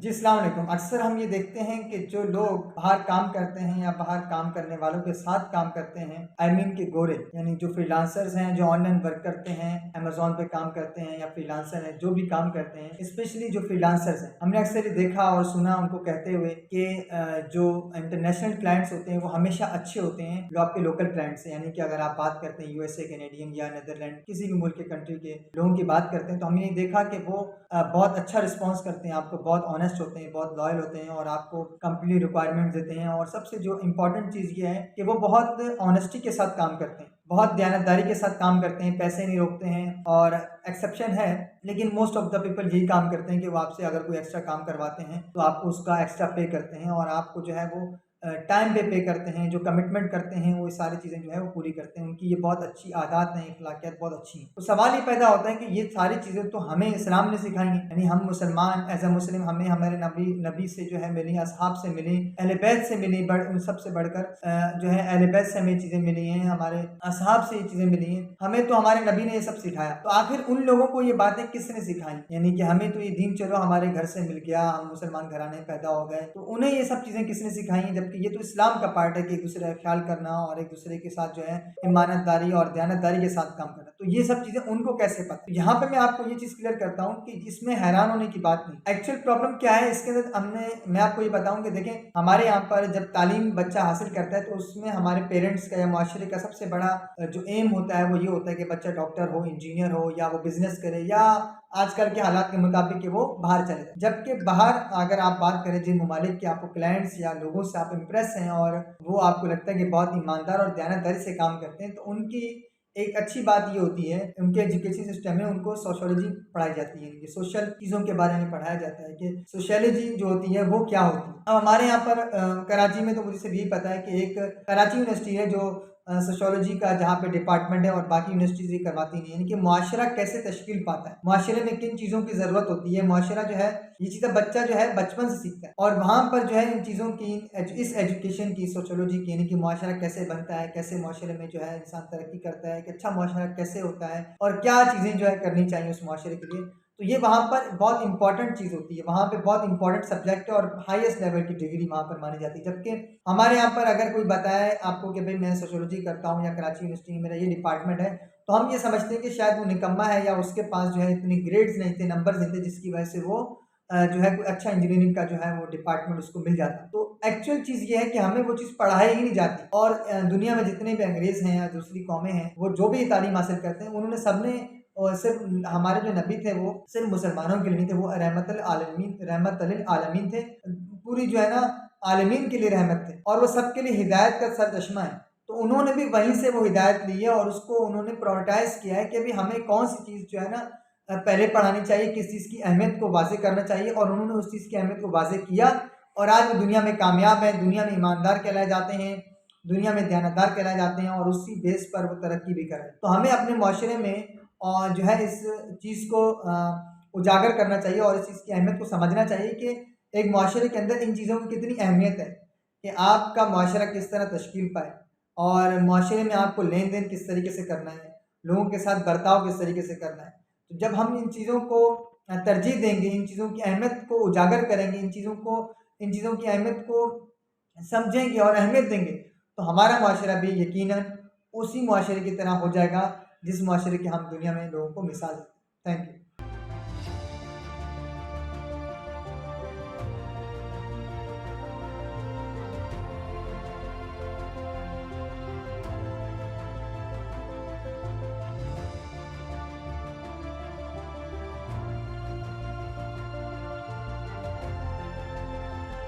جی السلام علیکم۔ اکثر ہم یہ دیکھتے ہیں کہ جو لوگ باہر کام کرتے ہیں یا باہر کام کرنے والوں کے ساتھ کام کرتے ہیں، کے گورے یعنی جو فری لانسرز ہیں، جو آن لائن ورک کرتے ہیں، امیزون پہ کام کرتے ہیں یا فری لانسر ہیں، جو بھی کام کرتے ہیں، اسپیشلی جو فری لانسرز ہیں، ہم نے اکثر یہ دیکھا اور سنا ان کو کہتے ہوئے کہ جو انٹرنیشنل کلائنٹس ہوتے ہیں وہ ہمیشہ اچھے ہوتے ہیں جو آپ کے لوکل کلائنٹس ہیں، یعنی کہ اگر آپ بات کرتے ہیں USA کینیڈین یا نیدرلینڈ کسی بھی ملک کے کنٹری کے لوگوں کی بات کرتے ہیں تو ہم نے یہ دیکھا کہ وہ بہت اچھا رسپانس کرتے ہیں، آپ کو بہت آنیسٹ ہوتے ہیں، بہت لائل ہوتے ہیں اور آپ کو کمپلیٹ ریکوائرمنٹ دیتے ہیں، اور سب سے جو امپورٹنٹ چیز یہ ہے کہ وہ بہت آنیسٹی کے ساتھ کام کرتے ہیں، بہت دیانتداری کے ساتھ کام کرتے ہیں، پیسے نہیں روکتے ہیں، اور ایکسیپشن ہے لیکن موسٹ آف دا پیپل یہی کام کرتے ہیں کہ وہ آپ سے اگر کوئی ایکسٹرا کام کرواتے ہیں تو آپ کو اس کا ایکسٹرا پے کرتے ہیں، اور آپ کو جو ہے وہ ٹائم پہ کرتے ہیں، جو کمٹمنٹ کرتے ہیں وہ ساری چیزیں جو ہے وہ پوری کرتے ہیں، ان کی یہ بہت اچھی عادات ہیں، اخلاقیات بہت اچھی ہیں۔ تو سوال یہ پیدا ہوتا ہے کہ یہ ساری چیزیں تو ہمیں اسلام نے سکھائی ہیں، یعنی ہم مسلمان ایز اے مسلم ہمیں ہمارے نبی سے جو ہے ملی، اصحاب سے ملی، اہل بیت سے ملی، ان سب سے بڑھ کر جو ہے اہل بیت سے ہمیں چیزیں ملی ہیں، ہمارے اصحاب سے یہ چیزیں ملی ہیں، ہمیں تو ہمارے نبی نے یہ سب سکھایا۔ تو آخر ان لوگوں کو یہ باتیں کس نے سکھائیں؟ یعنی کہ ہمیں تو یہ دین چلو ہمارے گھر سے مل گیا، ہم مسلمان گھرانے پیدا ہو گئے، تو انہیں یہ سب چیزیں کس نے سکھائی ہیں؟ جبکہ یہ تو اسلام کا پارٹ ہے کہ ایک دوسرے کا خیال کرنا اور ایک دوسرے کے ساتھ جو ہے امانت داری اور دیانتداری کے ساتھ کام کرنا، تو یہ سب چیزیں ان کو کیسے پتہ؟ یہاں پہ میں آپ کو یہ چیز کلیئر کرتا ہوں کہ اس میں حیران ہونے کی بات نہیں۔ ایکچوئل پرابلم کیا ہے اس کے اندر میں آپ کو یہ بتاؤں کہ دیکھیں ہمارے یہاں پر جب تعلیم بچہ حاصل کرتا ہے تو اس میں ہمارے پیرنٹس کا یا معاشرے کا سب سے بڑا جو ایم ہوتا ہے وہ یہ ہوتا ہے کہ بچہ ڈاکٹر ہو، انجینئر ہو، یا وہ بزنس کرے، یا آج کل کے حالات کے مطابق کہ وہ باہر چلے جائیں۔ جبکہ باہر اگر آپ بات کریں جن ممالک کے آپ کو کلائنٹس یا لوگوں سے آپ امپریس ہیں اور وہ آپ کو لگتا ہے کہ بہت ایماندار اور دیانتداری سے کام کرتے ہیں، تو ان کی ایک اچھی بات یہ ہوتی ہے، ان کے ایجوکیشن سسٹم میں ان کو سوشولوجی پڑھائی جاتی ہے، یہ سوشل چیزوں کے بارے میں پڑھایا جاتا ہے کہ سوشیولوجی جو ہوتی ہے وہ کیا ہوتی ہے۔ اب ہمارے یہاں پر کراچی میں تو مجھے صرف یہی پتا ہے کہ ایک کراچی یونیورسٹی ہے جو سوشیولوجی کا جہاں پہ ڈپارٹمنٹ ہے، اور باقی یونیورسٹیز یہ کرواتی نہیں، یعنی کہ معاشرہ کیسے تشکیل پاتا ہے، معاشرے میں کن چیزوں کی ضرورت ہوتی ہے، معاشرہ جو ہے یہ چیزیں بچہ جو ہے بچپن سے سیکھتا ہے، اور وہاں پر جو ہے ان چیزوں کی اس ایجوکیشن کی سوشیولوجی کی، یعنی کہ معاشرہ کیسے بنتا ہے، کیسے معاشرے میں جو ہے انسان ترقی کرتا ہے، کہ اچھا معاشرہ کیسے ہوتا ہے اور کیا چیزیں جو ہے کرنی چاہیے اس معاشرے کے لیے، تو یہ وہاں پر بہت امپورٹنٹ چیز ہوتی ہے، وہاں پہ بہت امپورٹنٹ سبجیکٹ ہے اور ہائیسٹ لیول کی ڈگری وہاں پر مانی جاتی ہے۔ جبکہ ہمارے یہاں پر اگر کوئی بتائے آپ کو کہ بھائی میں سوشیولوجی کرتا ہوں یا کراچی یونیورسٹی میں میرا یہ ڈپارٹمنٹ ہے، تو ہم یہ سمجھتے ہیں کہ شاید وہ نکما ہے یا اس کے پاس جو ہے اتنی گریڈز نہیں تھے، نمبرز نہیں تھے، جس کی وجہ سے وہ جو ہے کوئی اچھا انجینئرنگ کا جو ہے وہ ڈپارٹمنٹ اس کو مل جاتا۔ تو ایکچوئل چیز یہ ہے کہ ہمیں وہ چیز پڑھائی ہی نہیں جاتی، اور دنیا میں جتنے بھی انگریز ہیں یا دوسری قومیں ہیں وہ جو بھی تعلیم حاصل کرتے ہیں انہوں نے سب نے، اور صرف ہمارے جو نبی تھے وہ صرف مسلمانوں کے لیے نہیں تھے، وہ رحمت للعالمین تھے، پوری جو ہے نا عالمین کے لیے رحمت تھے، اور وہ سب کے لیے ہدایت کا سرچشمہ ہے۔ تو انہوں نے بھی وہیں سے وہ ہدایت لی ہے اور اس کو انہوں نے پرائورٹائز کیا ہے کہ ابھی ہمیں کون سی چیز جو ہے نا پہلے پڑھانی چاہیے، کس چیز کی اہمیت کو واضح کرنا چاہیے، اور انہوں نے اس چیز کی اہمیت کو واضح کیا، اور آج وہ دنیا میں کامیاب ہیں، دنیا میں ایماندار کہلائے جاتے ہیں، دنیا میں دیانتدار کہلائے جاتے ہیں، اور اسی بیس پر وہ ترقی بھی کر رہے ہیں۔ تو ہمیں اپنے معاشرے میں اور جو ہے اس چیز کو اجاگر کرنا چاہیے اور اس چیز کی اہمیت کو سمجھنا چاہیے کہ ایک معاشرے کے اندر ان چیزوں کی کتنی اہمیت ہے، کہ آپ کا معاشرہ کس طرح تشکیل پائے، اور معاشرے میں آپ کو لین دین کس طریقے سے کرنا ہے، لوگوں کے ساتھ برتاؤ کس طریقے سے کرنا ہے۔ تو جب ہم ان چیزوں کو ترجیح دیں گے، ان چیزوں کی اہمیت کو اجاگر کریں گے، ان چیزوں کی اہمیت کو سمجھیں گے اور اہمیت دیں گے، تو ہمارا معاشرہ بھی یقیناً اسی معاشرے کی طرح ہو جائے گا جس معاشرے کی ہم دنیا میں لوگوں کو مثال دیں۔ Thank you.